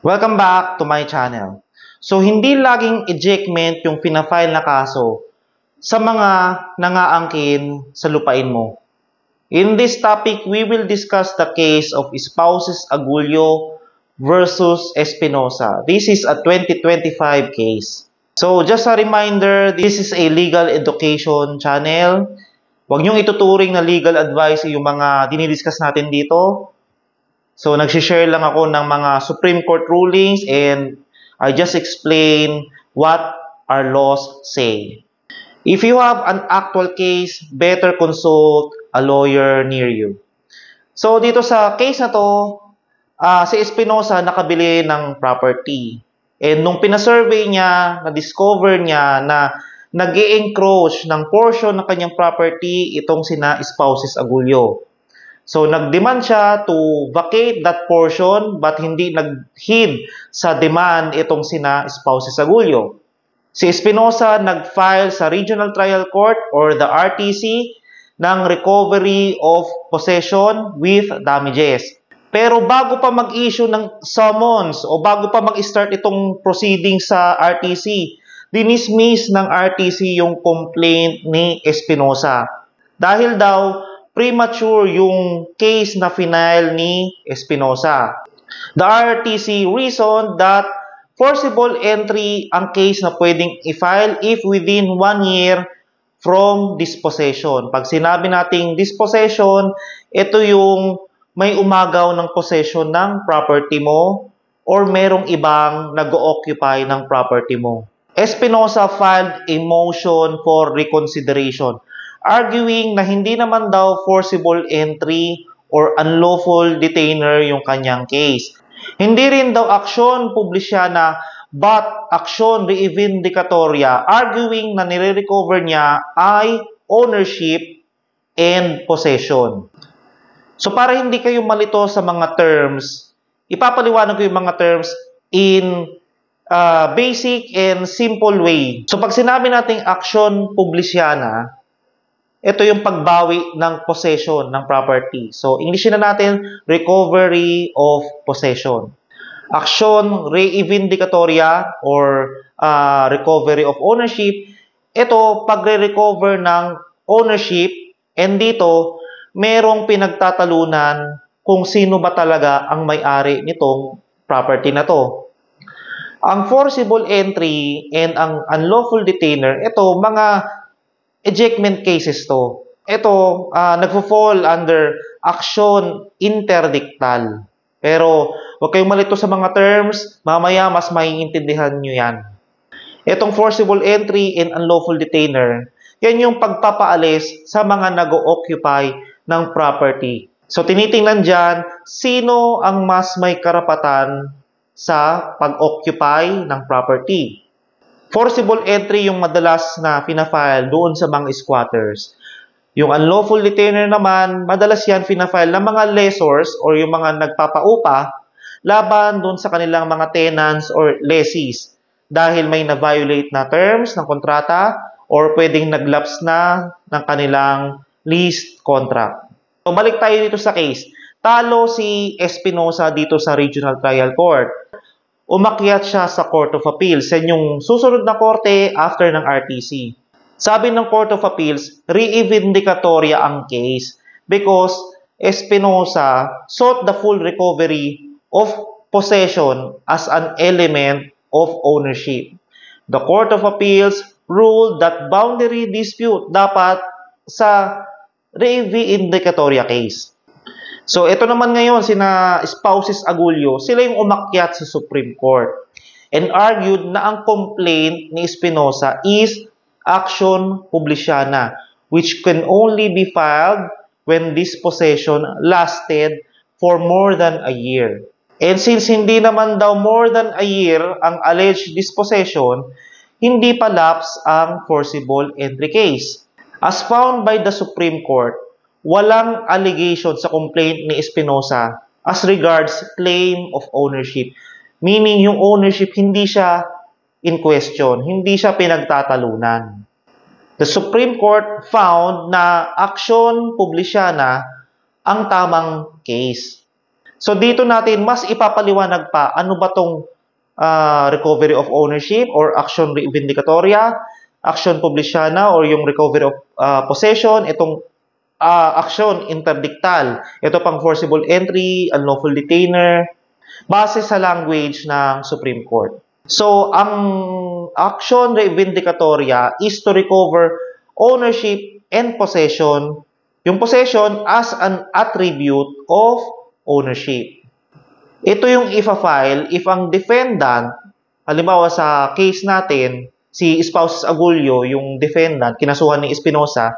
Welcome back to my channel. So, hindi laging ejectment yung pinafile na kaso sa mga nangaangkin sa lupain mo. In this topic, we will discuss the case of Spouses Agulio versus Espinosa. This is a 2025 case. So, just a reminder, this is a legal education channel. Huwag niyong ituturing na legal advice yung mga dinidiscuss natin dito. So, nagsishare lang ako ng mga Supreme Court rulings and I just explain what our laws say. If you have an actual case, better consult a lawyer near you. So, dito sa case na to, si Espinosa nakabili ng property. And nung pinasurvey niya, na-discover niya na nag-e-encroach ng portion ng kanyang property itong sina Spouses Agulio. So, nag-demand siya to vacate that portion but hindi nag-heed sa demand itong sina Spouses Agulio. Si Espinosa nag-file sa Regional Trial Court or the RTC ng recovery of possession with damages. Pero bago pa mag-issue ng summons o bago pa mag-start itong proceeding sa RTC, dinismiss ng RTC yung complaint ni Espinosa. Dahil daw, premature yung case na final ni Espinosa. The RTC reasoned that forcible entry ang case na pwedeng i-file if within 1 year from dispossession. Pag sinabi nating dispossession, ito yung may umagaw ng possession ng property mo or merong ibang nag-occupy ng property mo. Espinosa filed a motion for reconsideration, arguing na hindi naman daw forcible entry or unlawful detainer yung kanyang case. Hindi rin daw aksyon publisyana but aksyon reivindicatoria, arguing na nire-recover niya ay ownership and possession. So para hindi kayo malito sa mga terms, ipapaliwanag ko yung mga terms in basic and simple way. So pag sinabi nating aksyon publisyana, ito yung pagbawi ng possession ng property. So, Englishin na natin, recovery of possession. Action reivindicatoria or recovery of ownership. Ito, pagre-recover ng ownership and dito, merong pinagtatalunan kung sino ba talaga ang may-ari nitong property na to. Ang forcible entry and ang unlawful detainer, ito, mga ejectment cases to. Ito, nagfo-fall under action interdictal. Pero, huwag kayong malito sa mga terms, mamaya mas maiintindihan nyo yan. Itong forcible entry and unlawful detainer, yan yung pagpapaalis sa mga nag-occupy ng property. So, tinitingnan dyan, sino ang mas may karapatan sa pag-occupy ng property. Forcible entry yung madalas na pinafile doon sa mga squatters. Yung unlawful detainer naman, madalas yan pinafile ng mga lessors or yung mga nagpapaupa laban doon sa kanilang mga tenants or lessees dahil may na-violate na terms ng kontrata or pwedeng nag-lapse na ng kanilang lease contract. So, balik tayo dito sa case. Talo si Espinosa dito sa Regional Trial Court. Umakyat siya sa Court of Appeals. Yan yung susunod na korte after ng RTC. Sabi ng Court of Appeals, reivindicatoria ang case because Espinosa sought the full recovery of possession as an element of ownership. The Court of Appeals ruled that boundary dispute dapat sa reivindicatoria case. So, ito naman ngayon, sina Spouses Agulio, sila yung umakyat sa Supreme Court and argued na ang complaint ni Espinosa is action publisyana, which can only be filed when dispossession lasted for more than a year. And since hindi naman daw more than a year ang alleged dispossession, hindi pa lapse ang forcible entry case. As found by the Supreme Court, walang allegation sa complaint ni Espinosa as regards claim of ownership. Meaning, yung ownership, hindi siya in question. Hindi siya pinagtatalunan. The Supreme Court found na action publisyana ang tamang case. So dito natin mas ipapaliwanag pa ano ba tong recovery of ownership or action reivindicatoria, action publicana or yung recovery of possession, itong action interdictal, ito pang forcible entry, unlawful detainer, base sa language ng Supreme Court. So, ang action reivindicatoria is to recover ownership and possession, yung possession as an attribute of ownership. Ito yung ifa-file if ang defendant, halimbawa sa case natin, si Spouses Agulio, yung defendant, kinasuhan ni Espinosa,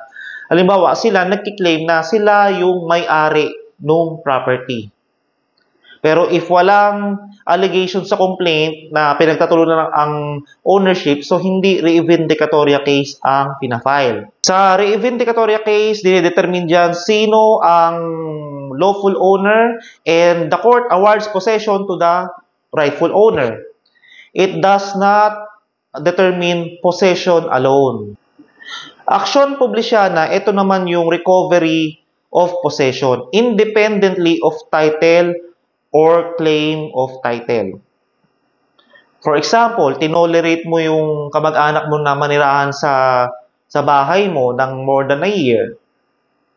halimbawa sila nagki-claim na sila yung may-ari ng property. Pero if walang allegation sa complaint na pinagtatulunan ang ownership, so hindi reivindicatoria case ang pinafile. Sa reivindicatoria case, dinedetermine dyan sino ang lawful owner and the court awards possession to the rightful owner. It does not determine possession alone. Action publicana, ito naman yung recovery of possession independently of title or claim of title. For example, tinolerate mo yung kamag-anak mo na manirahan sa bahay mo ng more than a year.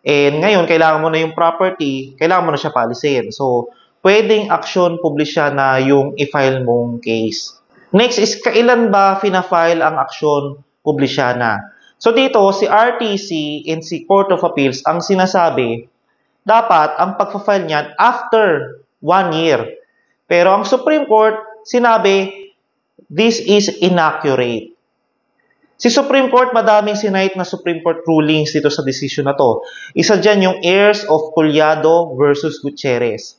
And ngayon, kailangan mo na yung property, kailangan mo na siya paalisin. So, pwedeng action publicana yung i-file mong case. Next is, kailan ba fina-file ang action publicana? So, dito, si RTC and si Court of Appeals, ang sinasabi, dapat ang pagpa-file niyan after 1 year. Pero ang Supreme Court, sinabi, this is inaccurate. Si Supreme Court, madaming sinite na Supreme Court rulings dito sa decision na to. Isa dyan yung heirs of Collado versus Gutierrez.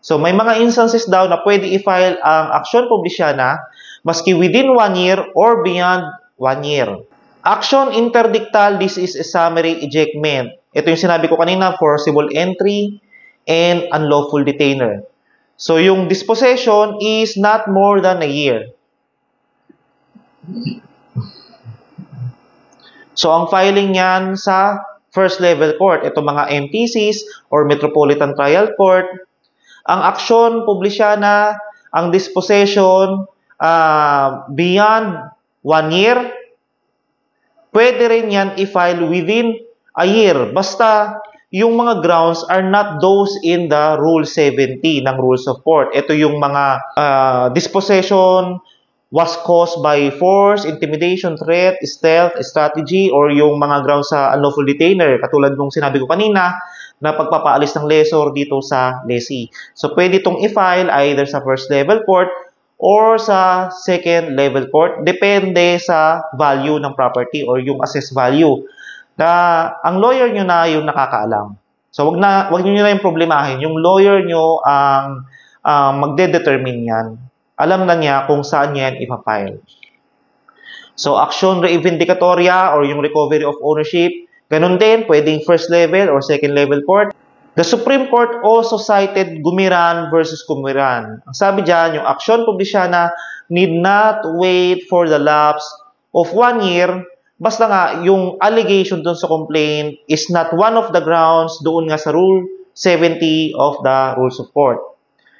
So, may mga instances daw na pwede i-file ang action publicana maski within 1 year or beyond 1 year. Action interdictal, this is a summary ejectment. Ito yung sinabi ko kanina, forcible entry and unlawful detainer. So, yung dispossession is not more than a year. So, ang filing niyan sa first level court, ito mga MTCs or Metropolitan Trial Court. Ang action publicana, ang dispossession beyond 1 year, pwede rin yan i-file within a year. Basta yung mga grounds are not those in the Rule 70 ng Rules of Court. Ito yung mga dispossession was caused by force, intimidation, threat, stealth, strategy, or yung mga grounds sa unlawful detainer. Katulad nung sinabi ko kanina, na pagpapaalis ng lessor dito sa lessee. So, pwede itong i-file either sa first level court or sa second level court. Depende sa value ng property or yung assessed value. Na ang lawyer nyo na yung nakakaalam. So, wag nyo na yung problemahin. Yung lawyer nyo ang magde-determine yan. Alam na niya kung saan yan ipapile. So, action reivindicatoria or yung recovery of ownership, ganun din, pwedeng first level or second level court. The Supreme Court also cited Gumiran versus Gumiran. Ang sabi dyan, yung action publicana need not wait for the lapse of 1 year. Basta nga, yung allegation dun sa complaint is not one of the grounds doon nga sa Rule 70 of the Rules of Court.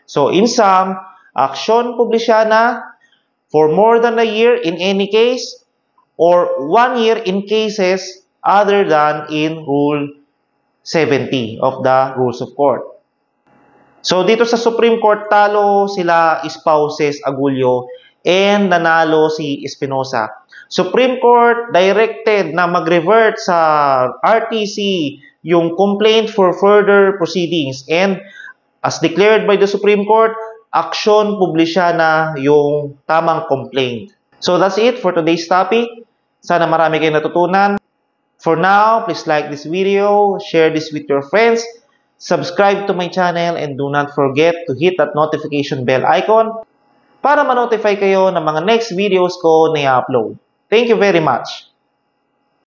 So, in sum, action publicana for more than a year in any case or 1 year in cases other than in Rule 70 of the Rules of Court. So, dito sa Supreme Court, talo sila Spouses Agulio and nanalo si Espinosa. Supreme Court directed na mag-revert sa RTC yung complaint for further proceedings and as declared by the Supreme Court, action publicana yung tamang complaint. So that's it for today's topic. Sana marami kayong natutunan. For now, please like this video, share this with your friends, subscribe to my channel, and do not forget to hit that notification bell icon para ma-notify kayo ng mga next videos ko na i-upload. Thank you very much.